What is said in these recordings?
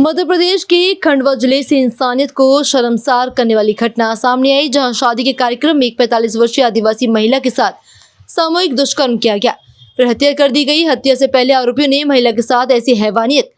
मध्य प्रदेश के खंडवा जिले से इंसानियत को शर्मसार करने वाली घटना सामने आई, जहां शादी के कार्यक्रम में एक 45 वर्षीय आदिवासी महिला के साथ सामूहिक दुष्कर्म किया गया, फिर हत्या कर दी गई। हत्या से पहले आरोपियों ने महिला के साथ ऐसी हैवानियत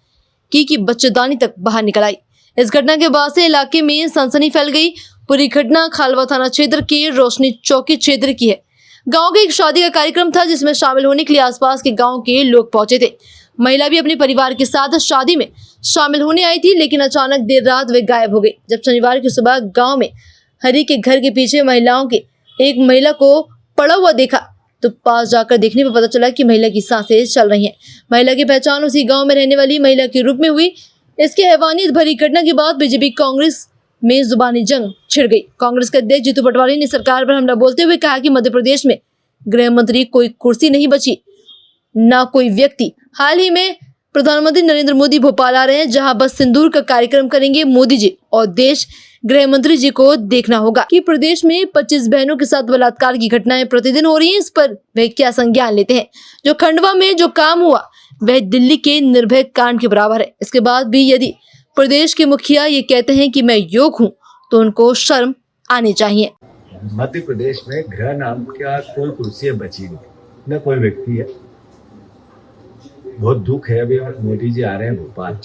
की कि बच्चेदानी तक बाहर निकल आई। इस घटना के बाद से इलाके में सनसनी फैल गई। पूरी घटना खालवा थाना क्षेत्र के रोशनी चौकी क्षेत्र की है। गांव के एक शादी का कार्यक्रम था, जिसमें शामिल होने के लिए आसपास के गांव के लोग पहुंचे थे। महिला भी अपने परिवार के साथ शादी में शामिल होने आई थी, लेकिन अचानक देर रात वे गायब हो गई। जब शनिवार की सुबह गांव में हरी के घर के पीछे महिलाओं के एक महिला को पड़ा हुआ देखा, तो पास जाकर देखने पर पता चला कि महिला की सांसें चल रही हैं। महिला की पहचान उसी गांव में रहने वाली महिला के रूप में हुई। इसकी हैवानियत भरी घटना के बाद बीजेपी कांग्रेस में जुबानी जंग छिड़ गई। कांग्रेस के अध्यक्ष जीतू पटवारी ने सरकार पर हमला बोलते हुए कहा कि मध्य प्रदेश में गृह मंत्री कोई कुर्सी नहीं बची, ना कोई व्यक्ति। हाल ही में प्रधानमंत्री नरेंद्र मोदी भोपाल आ रहे हैं, जहां बस सिंदूर का कार्यक्रम करेंगे मोदी जी, और देश गृह मंत्री जी को देखना होगा कि प्रदेश में 25 बहनों के साथ बलात्कार की घटनाएं प्रतिदिन हो रही हैं। इस पर वे क्या संज्ञान लेते हैं? जो खंडवा में जो काम हुआ वह दिल्ली के निर्भया कांड के बराबर है। इसके बाद भी यदि प्रदेश के मुखिया ये कहते हैं कि मैं योग्य हूँ, तो उनको शर्म आनी चाहिए। मध्य प्रदेश में गृह नाम का कोई कुर्सी बची नहीं, न कोई व्यक्ति है। बहुत दुख है। अभी मोदी जी आ रहे हैं भोपाल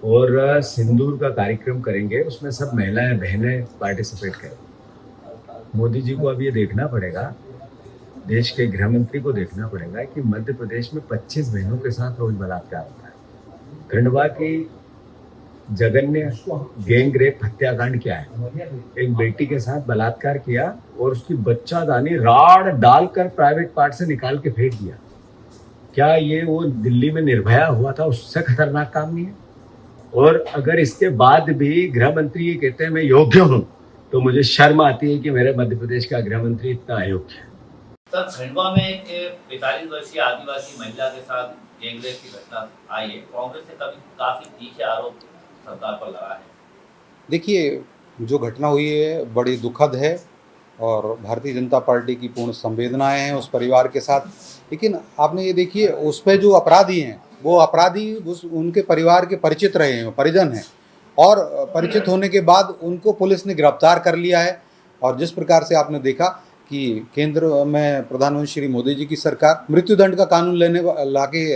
और सिंदूर का कार्यक्रम करेंगे, उसमें सब महिलाएं बहनें पार्टिसिपेट करें। मोदी जी को अब ये देखना पड़ेगा, देश के गृह मंत्री को देखना पड़ेगा कि मध्य प्रदेश में 25 बहनों के साथ रोज बलात्कार होता है। खंडवा की जघन्य गैंग रेप हत्याकांड क्या है? एक बेटी के साथ बलात्कार किया और उसकी बच्चादानी राड़ डालकर प्राइवेट पार्ट से निकाल के फेंक दिया। क्या ये वो दिल्ली में निर्भया हुआ था उससे खतरनाक काम नहीं है? और अगर इसके बाद भी गृह मंत्री ये कहते हैं मैं योग्य हूं, तो मुझे शर्म आती है कि मेरे मध्य प्रदेश का गृह मंत्री इतना अयोग्य है। सर, खंडवा में एक 45 वर्षीय आदिवासी महिला के साथ गैंगरेप की घटना आई है। कांग्रेस ने कभी काफी तीखे आरोप सरकार पर लगा है। देखिए, जो घटना हुई है बड़ी दुखद है और भारतीय जनता पार्टी की पूर्ण संवेदनाएं हैं उस परिवार के साथ। लेकिन आपने ये देखिए, उस पर जो अपराधी हैं वो अपराधी उनके परिवार के परिचित रहे हैं, परिजन हैं, और परिचित होने के बाद उनको पुलिस ने गिरफ्तार कर लिया है। और जिस प्रकार से आपने देखा कि केंद्र में प्रधानमंत्री श्री मोदी जी की सरकार मृत्युदंड का कानून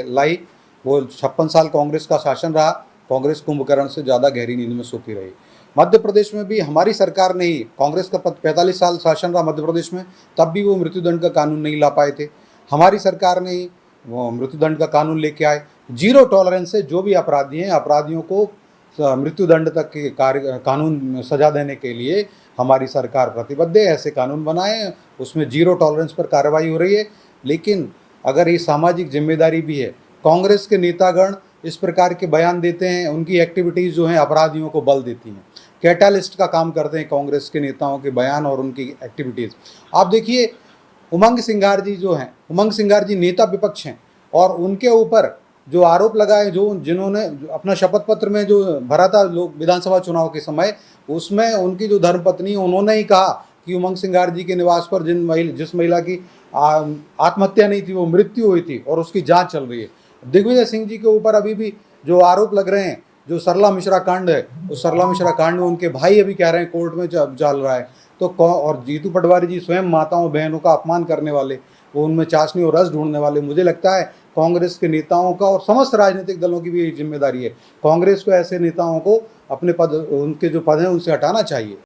लाई, वो 56 साल कांग्रेस का शासन रहा। कांग्रेस कुंभकर्ण से ज़्यादा गहरी नींद में सोती रही। मध्य प्रदेश में भी हमारी सरकार ने ही, कांग्रेस का 45 साल शासन रहा मध्य प्रदेश में, तब भी वो मृत्युदंड का कानून नहीं ला पाए थे। हमारी सरकार ने ही वो मृत्युदंड का कानून लेके आए। जीरो टॉलरेंस से जो भी अपराधी हैं, अपराधियों को मृत्युदंड तक के कानून सजा देने के लिए हमारी सरकार प्रतिबद्ध है। ऐसे कानून बनाए, उसमें जीरो टॉलरेंस पर कार्रवाई हो रही है। लेकिन अगर ये सामाजिक जिम्मेदारी भी है, कांग्रेस के नेतागण इस प्रकार के बयान देते हैं, उनकी एक्टिविटीज़ जो हैं अपराधियों को बल देती हैं। कैटालिस्ट का काम करते हैं कांग्रेस के नेताओं के बयान और उनकी एक्टिविटीज़। आप देखिए, उमंग सिंघार जी जो हैं, उमंग सिंघार जी नेता विपक्ष हैं, और उनके ऊपर जो आरोप लगाए, जिन्होंने अपना शपथ पत्र में जो भरा था लोग विधानसभा चुनाव के समय, उसमें उनकी जो धर्मपत्नी, उन्होंने ही कहा कि उमंग सिंघार जी के निवास पर जिस महिला की आत्महत्या नहीं थी, वो मृत्यु हुई थी और उसकी जाँच चल रही है। दिग्विजय सिंह जी के ऊपर अभी भी जो आरोप लग रहे हैं, जो सरला मिश्रा कांड है, उस सरला मिश्रा कांड में उनके भाई अभी कह रहे हैं कोर्ट में चल रहा है। तो और जीतू पटवारी जी स्वयं माताओं बहनों का अपमान करने वाले, वो उनमें चाशनी और रस ढूंढने वाले। मुझे लगता है कांग्रेस के नेताओं का और समस्त राजनीतिक दलों की भी यही जिम्मेदारी है। कांग्रेस को ऐसे नेताओं को अपने पद, उनके जो पद हैं, उनसे हटाना चाहिए।